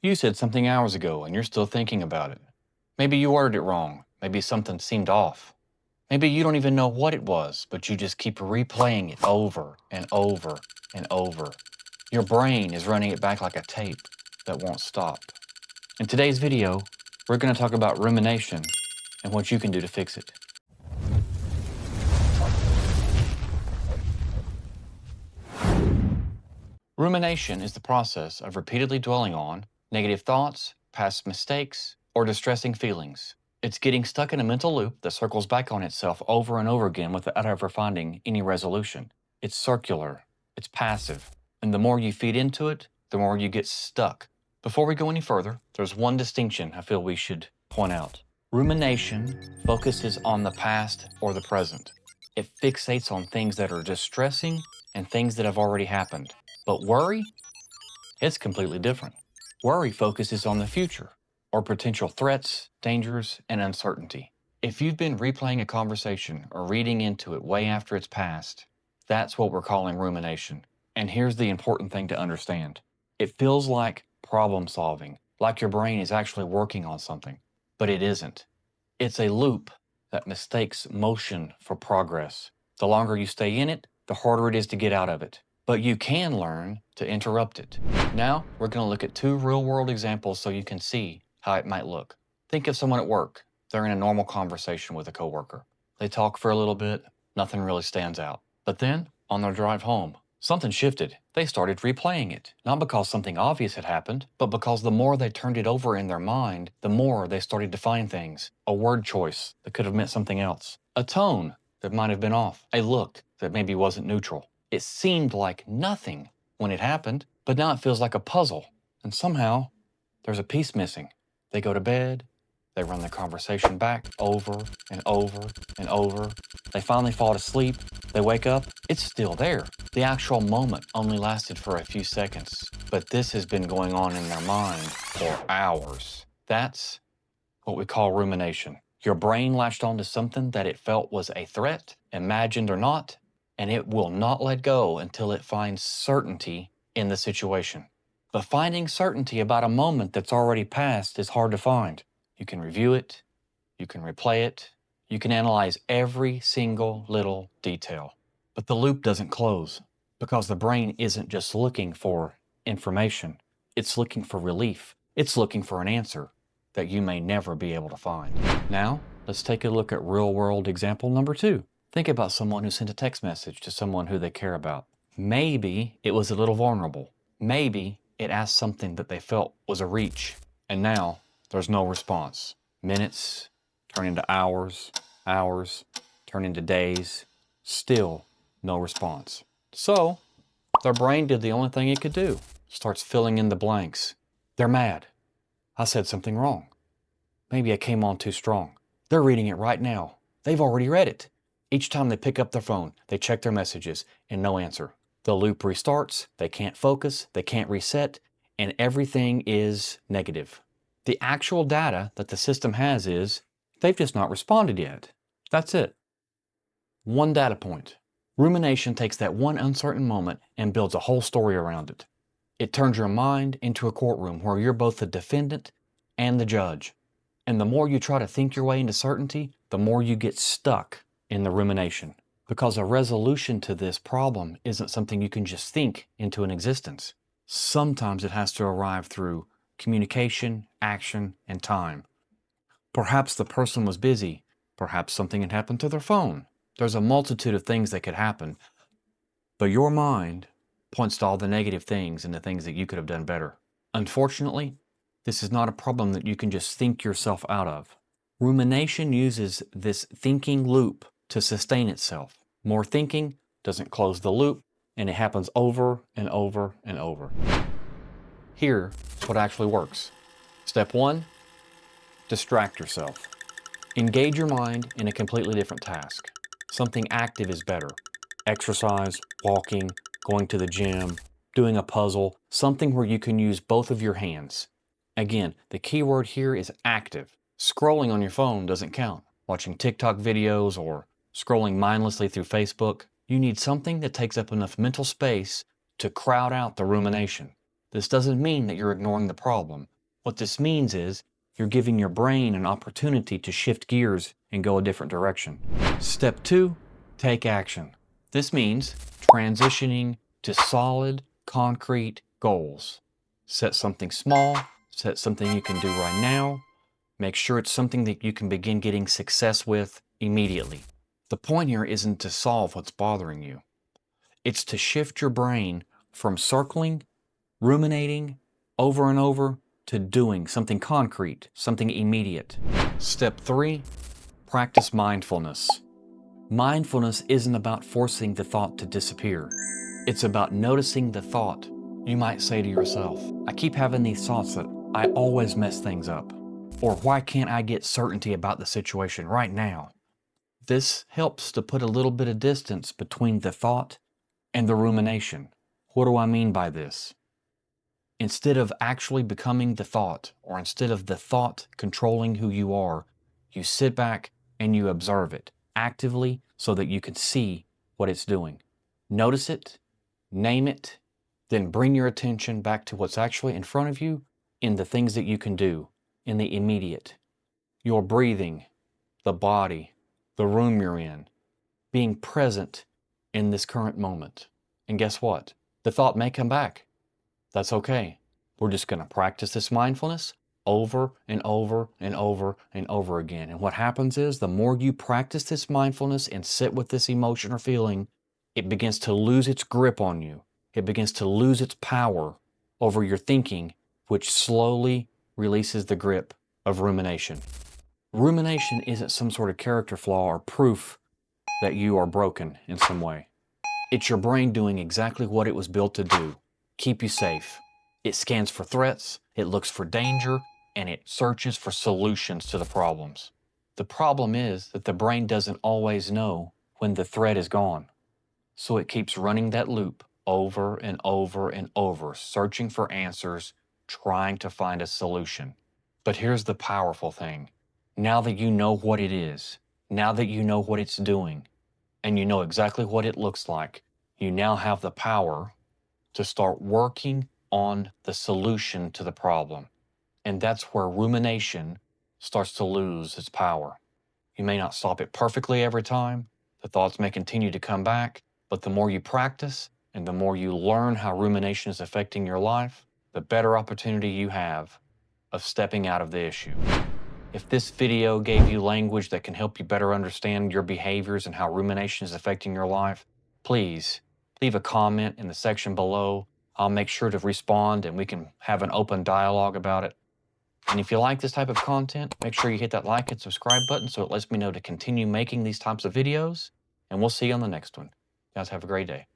You said something hours ago and you're still thinking about it. Maybe you ordered it wrong. Maybe something seemed off. Maybe you don't even know what it was, but you just keep replaying it over and over and over. Your brain is running it back like a tape that won't stop. In today's video, we're going to talk about rumination and what you can do to fix it. Rumination is the process of repeatedly dwelling on negative thoughts, past mistakes, or distressing feelings. It's getting stuck in a mental loop that circles back on itself over and over again without ever finding any resolution. It's circular, it's passive, and the more you feed into it, the more you get stuck. Before we go any further, there's one distinction I feel we should point out. Rumination focuses on the past or the present. It fixates on things that are distressing and things that have already happened. But worry? It's completely different. Worry focuses on the future, or potential threats, dangers, and uncertainty. If you've been replaying a conversation or reading into it way after it's passed, that's what we're calling rumination. And here's the important thing to understand. It feels like problem solving, like your brain is actually working on something, but it isn't. It's a loop that mistakes motion for progress. The longer you stay in it, the harder it is to get out of it. But you can learn to interrupt it. Now, we're going to look at two real-world examples so you can see how it might look. Think of someone at work. They're in a normal conversation with a coworker. They talk for a little bit, nothing really stands out. But then, on their drive home, something shifted. They started replaying it, not because something obvious had happened, but because the more they turned it over in their mind, the more they started to find things. A word choice that could have meant something else. A tone that might have been off. A look that maybe wasn't neutral. It seemed like nothing when it happened, but now it feels like a puzzle. And somehow, there's a piece missing. They go to bed, they run the conversation back over and over and over. They finally fall asleep, they wake up, it's still there. The actual moment only lasted for a few seconds, but this has been going on in their mind for hours. That's what we call rumination. Your brain latched onto something that it felt was a threat, imagined or not, and it will not let go until it finds certainty in the situation. But finding certainty about a moment that's already passed is hard to find. You can review it, you can replay it, you can analyze every single little detail. But the loop doesn't close because the brain isn't just looking for information. It's looking for relief. It's looking for an answer that you may never be able to find. Now, let's take a look at real-world example number 2. Think about someone who sent a text message to someone who they care about. Maybe it was a little vulnerable. Maybe it asked something that they felt was a reach. And now there's no response. Minutes turn into hours, hours turn into days, still no response. So their brain did the only thing it could do. Starts filling in the blanks. They're mad. I said something wrong. Maybe I came on too strong. They're reading it right now. They've already read it. Each time they pick up their phone, they check their messages, and no answer. The loop restarts, they can't focus, they can't reset, and everything is negative. The actual data that the system has is, they've just not responded yet. That's it. One data point. Rumination takes that one uncertain moment and builds a whole story around it. It turns your mind into a courtroom where you're both the defendant and the judge. And the more you try to think your way into certainty, the more you get stuck in the rumination, because a resolution to this problem isn't something you can just think into an existence. Sometimes it has to arrive through communication, action, and time. Perhaps the person was busy. Perhaps something had happened to their phone. There's a multitude of things that could happen, but your mind points to all the negative things and the things that you could have done better. Unfortunately, this is not a problem that you can just think yourself out of. Rumination uses this thinking loop to sustain itself. More thinking doesn't close the loop, and it happens over and over and over. Here's what actually works. Step 1, distract yourself. Engage your mind in a completely different task. Something active is better. Exercise, walking, going to the gym, doing a puzzle, something where you can use both of your hands. Again, the key word here is active. Scrolling on your phone doesn't count. Watching TikTok videos or scrolling mindlessly through Facebook, you need something that takes up enough mental space to crowd out the rumination. This doesn't mean that you're ignoring the problem. What this means is you're giving your brain an opportunity to shift gears and go a different direction. Step 2, take action. This means transitioning to solid, concrete goals. Set something small, set something you can do right now. Make sure it's something that you can begin getting success with immediately. The point here isn't to solve what's bothering you. It's to shift your brain from circling, ruminating over and over to doing something concrete, something immediate. Step 3, practice mindfulness. Mindfulness isn't about forcing the thought to disappear. It's about noticing the thought. You might say to yourself, I keep having these thoughts that I always mess things up. Or why can't I get certainty about the situation right now? This helps to put a little bit of distance between the thought and the rumination. What do I mean by this? Instead of actually becoming the thought, or instead of the thought controlling who you are, you sit back and you observe it actively so that you can see what it's doing. Notice it, name it, then bring your attention back to what's actually in front of you in the things that you can do in the immediate. Your breathing, the body, the room you're in, being present in this current moment. And guess what? The thought may come back. That's okay. We're just going to practice this mindfulness over and over and over and over again. And what happens is the more you practice this mindfulness and sit with this emotion or feeling, it begins to lose its grip on you. It begins to lose its power over your thinking, which slowly releases the grip of rumination. Rumination isn't some sort of character flaw or proof that you are broken in some way. It's your brain doing exactly what it was built to do, keep you safe. It scans for threats, it looks for danger, and it searches for solutions to the problems. The problem is that the brain doesn't always know when the threat is gone. So it keeps running that loop over and over and over, searching for answers, trying to find a solution. But here's the powerful thing. Now that you know what it is, now that you know what it's doing, and you know exactly what it looks like, you now have the power to start working on the solution to the problem. And that's where rumination starts to lose its power. You may not stop it perfectly every time. The thoughts may continue to come back, but the more you practice and the more you learn how rumination is affecting your life, the better opportunity you have of stepping out of the issue. If this video gave you language that can help you better understand your behaviors and how rumination is affecting your life, please leave a comment in the section below. I'll make sure to respond and we can have an open dialogue about it. And if you like this type of content, make sure you hit that like and subscribe button so it lets me know to continue making these types of videos. And we'll see you on the next one. Guys, have a great day.